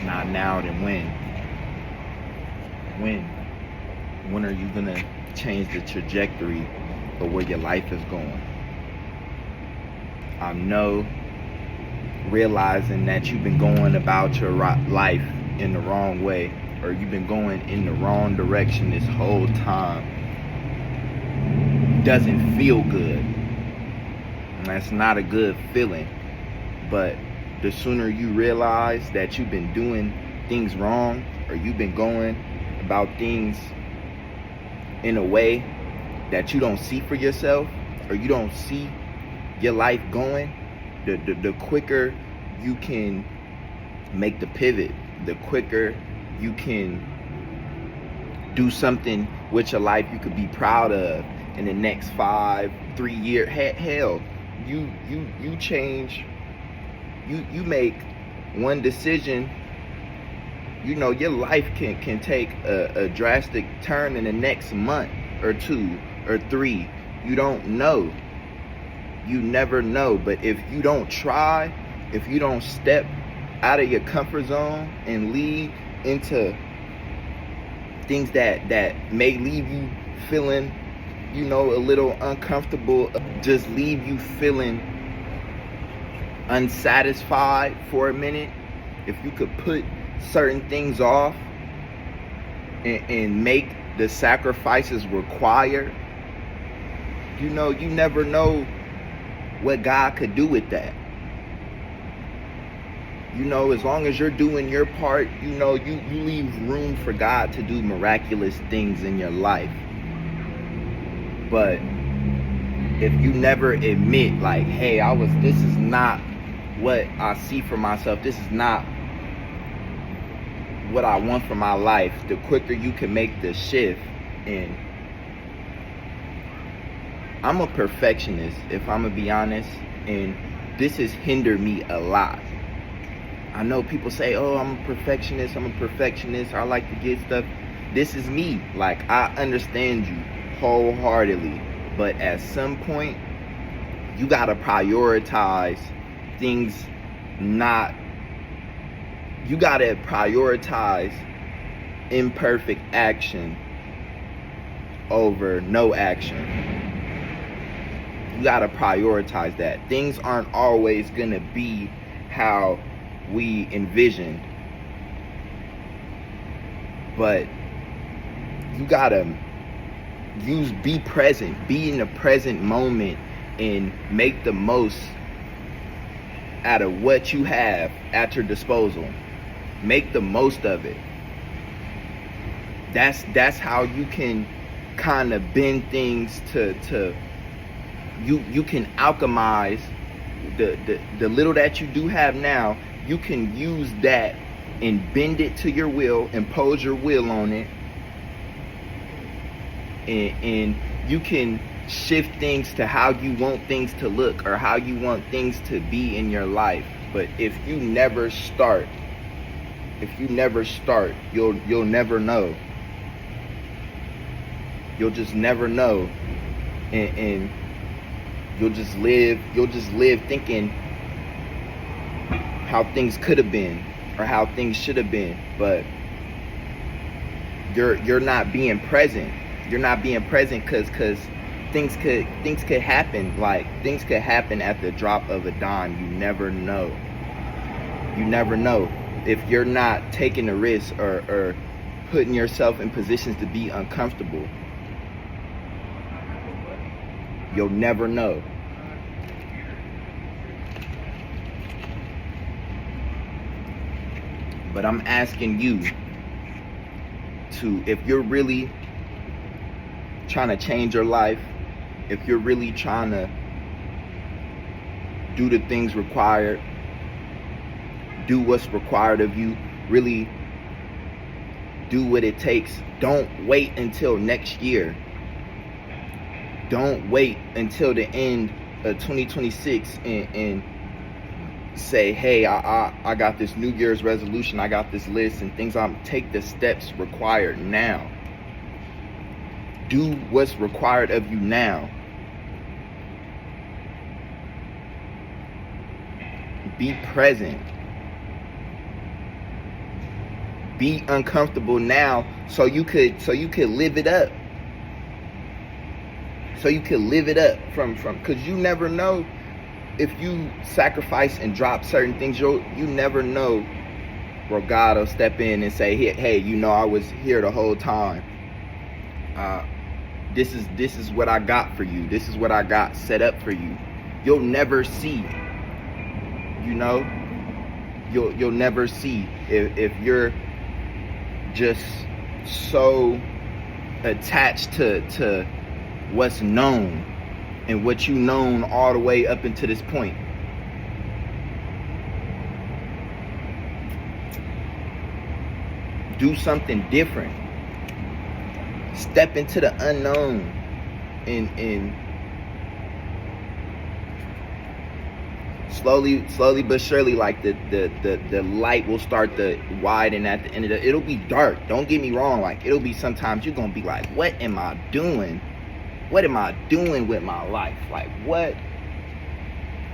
not now, then when? When? When are you gonna change the trajectory of where your life is going? I know, realizing that you've been going about your life in the wrong way, or you've been going in the wrong direction this whole time, doesn't feel good. And that's not a good feeling. But the sooner you realize that you've been doing things wrong, or you've been going about things in a way that you don't see for yourself, or you don't see your life going, the quicker you can make the pivot, the quicker you can do something with your life you could be proud of in the next 3 years. Hell, you change, you make one decision, your life can take a drastic turn in the next month or 2 or 3. You don't know. You never know. But if you don't try, if you don't step out of your comfort zone and lead into things that may leave you feeling, a little uncomfortable, just leave you feeling unsatisfied for a minute, if you could put certain things off and make the sacrifices required, you never know what God could do with that. As long as you're doing your part, you leave room for God to do miraculous things in your life. But if you never admit, like, hey, this is not what I see for myself, this is not what I want for my life, the quicker you can make the shift. And I'm a perfectionist, if I'm gonna be honest, and this has hindered me a lot. I know people say, oh, I'm a perfectionist, I like to get stuff. This is me. Like, I understand you wholeheartedly, but at some point, you gotta prioritize things. You gotta prioritize imperfect action over no action. You gotta prioritize that. Things aren't always gonna be how we envisioned, but you gotta be present, be in the present moment, and make the most out of what you have at your disposal. Make the most of it. That's how you can kind of bend things to you can alchemize the little that you do have now. You can use that and bend it to your will, impose your will on it, and you can shift things to how you want things to look or how you want things to be in your life. But if you never start, you'll never know. You'll just never know, and you'll just live thinking how things could have been or how things should have been, but you're not being present. You're not being present because things could happen. Like, things could happen at the drop of a dime. You never know. If you're not taking a risk or putting yourself in positions to be uncomfortable, you'll never know. But I'm asking you to, if you're really trying to change your life, if you're really trying to do the things required, do what's required of you, really do what it takes. Don't wait until next year. Don't wait until the end of 2026 and say, hey, I got this New Year's resolution, I got this list and things. Take the steps required now. Do what's required of you now. Be present. Be uncomfortable now so you could live it up. So you could live it up from because you never know if you sacrifice and drop certain things. You never know where God will step in and say, hey, you know, I was here the whole time. This is what I got for you. This is what I got set up for you. You'll never see. You know, you'll never see if you're just so attached to what's known and what you known all the way up until this point. Do something different. Step into the unknown and slowly but surely, like the light will start to widen at the end of the, it'll be dark. Don't get me wrong. Like, it'll be sometimes you're gonna be like, what am I doing? What am I doing with my life? Like, what?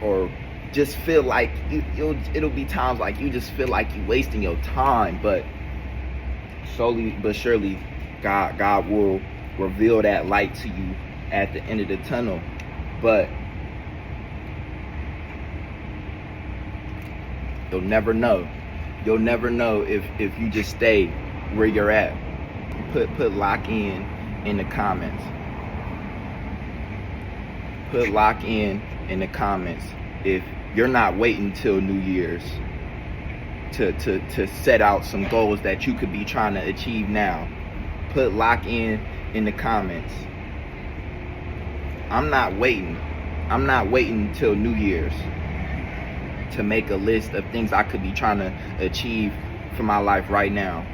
Or just feel like it'll be times like you just feel like you're wasting your time. But slowly but surely, God will reveal that light to you at the end of the tunnel. But you'll never know. You'll never know if you just stay where you're at. Put lock in the comments. Put lock in the comments if you're not waiting till New Year's to set out some goals that you could be trying to achieve now. Put lock in the comments. I'm not waiting till New Year's to make a list of things I could be trying to achieve for my life right now.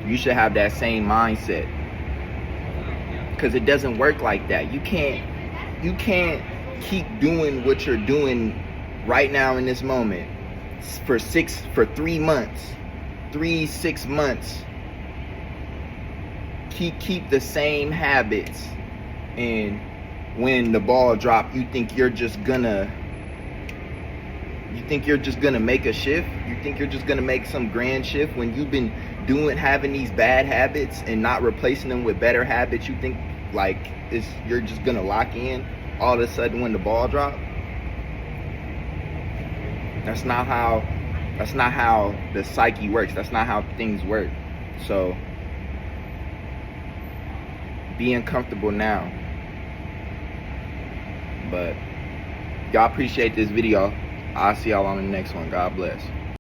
You should have that same mindset, because it doesn't work like that. You can't keep doing what you're doing right now in this moment for 3 months, 6 months. Keep the same habits, and when the ball drop, you think you're just gonna make a shift. You think you're just gonna make some grand shift when you've been having these bad habits and not replacing them with better habits. You think like you're just gonna lock in all of a sudden when the ball drop. That's not how the psyche works. That's not how things work. So be uncomfortable now. But y'all appreciate this video. I'll see y'all on the next one. God bless.